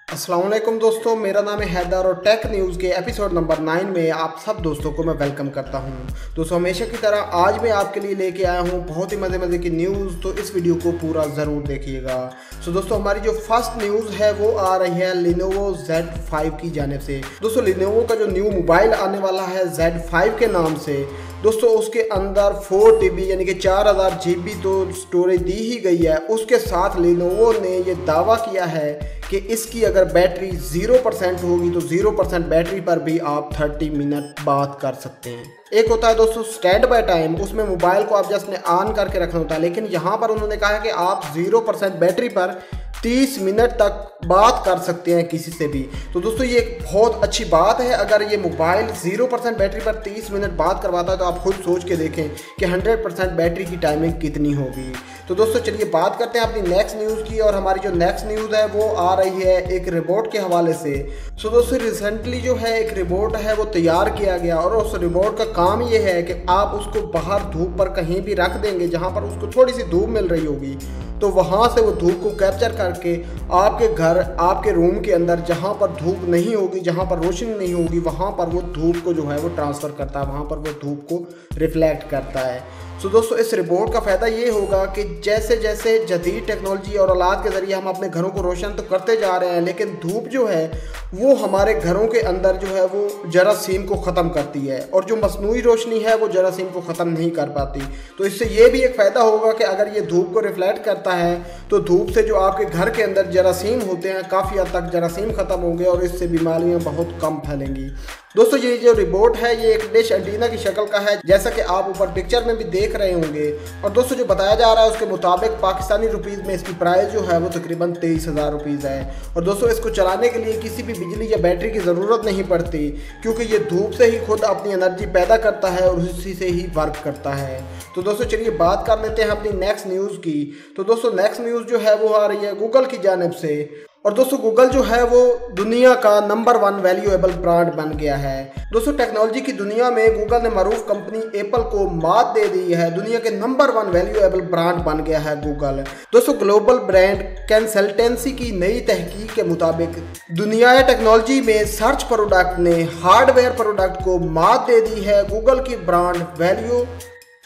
अस्सलाम वालेकुम दोस्तों, मेरा नाम है हैदर और टेक न्यूज़ के एपिसोड नंबर 9 में आप सब दोस्तों को मैं वेलकम करता हूं। दोस्तों हमेशा की तरह आज मैं आपके लिए लेके आया हूं बहुत ही मज़े की न्यूज़, तो इस वीडियो को पूरा ज़रूर देखिएगा। सो दोस्तों हमारी जो फर्स्ट न्यूज़ है वो आ रही है Lenovo Z5 की जानिब से। दोस्तों Lenovo का जो न्यू मोबाइल आने वाला है Z5 के नाम से, दोस्तों उसके अंदर 4 TB यानी कि 4000 GB तो स्टोरेज दी ही गई है। उसके साथ Lenovo ने ये दावा किया है कि इसकी अगर बैटरी 0% होगी तो 0% बैटरी पर भी आप 30 मिनट बात कर सकते हैं। एक होता है दोस्तों स्टैंड बाय टाइम, उसमें मोबाइल को आप जस्ट ऑन करके रखना होता है, लेकिन यहाँ पर उन्होंने कहा है कि आप 0% बैटरी पर 30 मिनट तक बात कर सकते हैं किसी से भी। तो दोस्तों ये एक बहुत अच्छी बात है। अगर ये मोबाइल 0% बैटरी पर 30 मिनट बात करवाता है तो आप खुद सोच के देखें कि 100% बैटरी की टाइमिंग कितनी होगी। तो दोस्तों चलिए बात करते हैं अपनी नेक्स्ट न्यूज़ की, और हमारी जो नेक्स्ट न्यूज़ है वो आ रही है एक रिपोर्ट के हवाले से। सो दोस्तों रिसेंटली जो है एक रिपोर्ट है वो तैयार किया गया, और उस रिपोर्ट का काम ये है कि आप उसको बाहर धूप पर कहीं भी रख देंगे जहाँ पर उसको थोड़ी सी धूप मिल रही होगी, तो वहाँ से वो धूप को कैप्चर करके आपके घर, आपके रूम के अंदर जहाँ पर धूप नहीं होगी, जहाँ पर रोशनी नहीं होगी, वहाँ पर वो धूप को जो है वो ट्रांसफ़र करता है, वहाँ पर वो धूप को रिफ्लेक्ट करता है। सो दोस्तों इस रिपोर्ट का फ़ायदा ये होगा कि जैसे जैसे जदीद टेक्नोलॉजी और औलाद के ज़रिए हम अपने घरों को रोशन तो करते जा रहे हैं, लेकिन धूप जो है वो हमारे घरों के अंदर जो है वो जरासीम को ख़त्म करती है, और जो मसनूई रोशनी है वो जरासीम को ख़त्म नहीं कर पाती। तो इससे ये भी एक फ़ायदा होगा कि अगर ये धूप को रिफ्लेक्ट करता है तो धूप से जो आपके घर के अंदर जरासीम होते हैं काफ़ी हद तक जरासीम ख़त्म होंगे, और इससे बीमारियाँ बहुत कम फैलेंगी। दोस्तों ये जो रिपोर्ट है ये एक डिश एंटीना की शक्ल का है, जैसा कि आप ऊपर पिक्चर में भी देख रहे होंगे। और दोस्तों जो बताया जा रहा है उसके मुताबिक पाकिस्तानी रुपीज़ में इसकी प्राइस जो है वो तकरीबन 23,000 रुपीज़ है। और दोस्तों इसको चलाने के लिए किसी भी बिजली या बैटरी की ज़रूरत नहीं पड़ती, क्योंकि ये धूप से ही खुद अपनी एनर्जी पैदा करता है और उसी से ही वर्क करता है। तो दोस्तों चलिए बात कर लेते हैं अपनी नेक्स्ट न्यूज़ की। तो दोस्तों नेक्स्ट न्यूज़ जो है वो आ रही है गूगल की जानिब से। और दोस्तों गूगल जो है वो दुनिया का नंबर 1 वैल्यूएबल ब्रांड बन गया है। दोस्तों टेक्नोलॉजी की दुनिया में गूगल ने मरूफ कंपनी एप्पल को मात दे दी है, दुनिया के नंबर 1 वैल्यूएबल ब्रांड बन गया है गूगल। दोस्तों ग्लोबल ब्रांड कंसल्टेंसी की नई तहकीक के मुताबिक दुनिया टेक्नोलॉजी में सर्च प्रोडक्ट ने हार्डवेयर प्रोडक्ट को मात दे दी है। गूगल की ब्रांड वैल्यू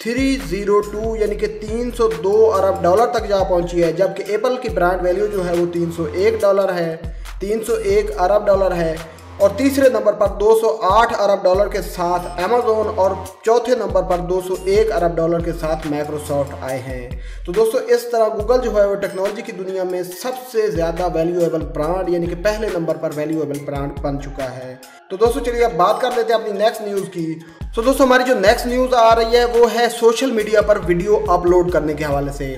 302 यानी कि $302 तक जा पहुंची है, जबकि एप्पल की ब्रांड वैल्यू जो है वो $301 है, $301 है। और तीसरे नंबर पर $208 के साथ अमेज़न, और चौथे नंबर पर $201 के साथ माइक्रोसॉफ्ट आए हैं। तो दोस्तों इस तरह गूगल जो है वो टेक्नोलॉजी की दुनिया में सबसे ज़्यादा वैल्यूएबल ब्रांड यानी कि पहले नंबर पर वैल्यूएबल ब्रांड बन चुका है। तो दोस्तों चलिए अब बात कर लेते हैं अपनी नेक्स्ट न्यूज़ की। तो दोस्तों हमारी जो नेक्स्ट न्यूज़ आ रही है वो है सोशल मीडिया पर वीडियो अपलोड करने के हवाले से।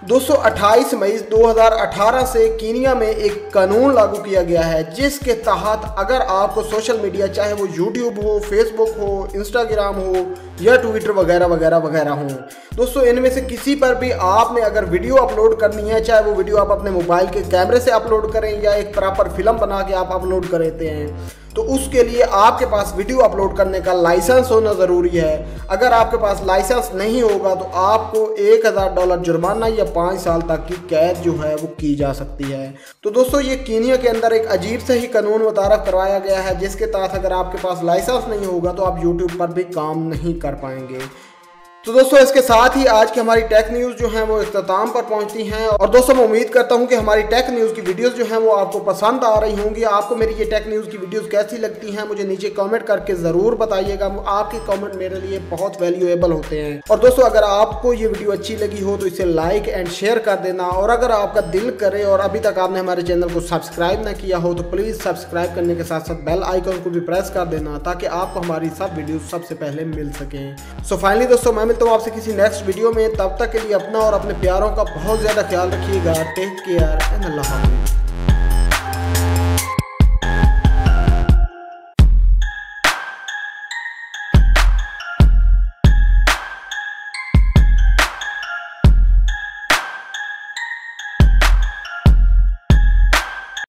दोस्तों 28 मई 2018 से कीनिया में एक कानून लागू किया गया है, जिसके तहत अगर आपको सोशल मीडिया, चाहे वो यूट्यूब हो, फेसबुक हो, इंस्टाग्राम हो या ट्विटर वगैरह वगैरह वगैरह हो, दोस्तों इनमें से किसी पर भी आपने अगर वीडियो अपलोड करनी है, चाहे वो वीडियो आप अपने मोबाइल के कैमरे से अपलोड करें या एक प्रॉपर फिल्म बना के आप अपलोड करते हैं, तो उसके लिए आपके पास वीडियो अपलोड करने का लाइसेंस होना ज़रूरी है। अगर आपके पास लाइसेंस नहीं होगा तो आपको $1000 जुर्माना या 5 साल तक की कैद जो है वो की जा सकती है। तो दोस्तों ये कीनिया के अंदर एक अजीब से ही कानून मुतारफ़ करवाया गया है, जिसके तहत अगर आपके पास लाइसेंस नहीं होगा तो आप यूट्यूब पर भी काम नहीं कर पाएंगे। तो दोस्तों इसके साथ ही आज की हमारी टेक न्यूज़ जो हैं वो इख्तिताम पर पहुंचती हैं। और दोस्तों मैं उम्मीद करता हूं कि हमारी टेक न्यूज़ की वीडियोस जो हैं वो आपको पसंद आ रही होंगी। आपको मेरी ये टेक न्यूज़ की वीडियोस कैसी लगती हैं मुझे नीचे कमेंट करके ज़रूर बताइएगा। आपके कमेंट मेरे लिए बहुत वैल्यूएबल होते हैं। और दोस्तों अगर आपको ये वीडियो अच्छी लगी हो तो इसे लाइक एंड शेयर कर देना, और अगर आपका दिल करे और अभी तक आपने हमारे चैनल को सब्सक्राइब ना किया हो तो प्लीज़ सब्सक्राइब करने के साथ साथ बेल आइकन को भी प्रेस कर देना, ताकि आपको हमारी सब वीडियो सबसे पहले मिल सकें। सो फाइनली दोस्तों मैं मिलता हूँ आपसे किसी नेक्स्ट वीडियो में। तब तक के लिए अपना और अपने प्यारों का बहुत ज़्यादा ख्याल रखिएगा। टेक केयर एंड अल्लाह हाफ़िज़।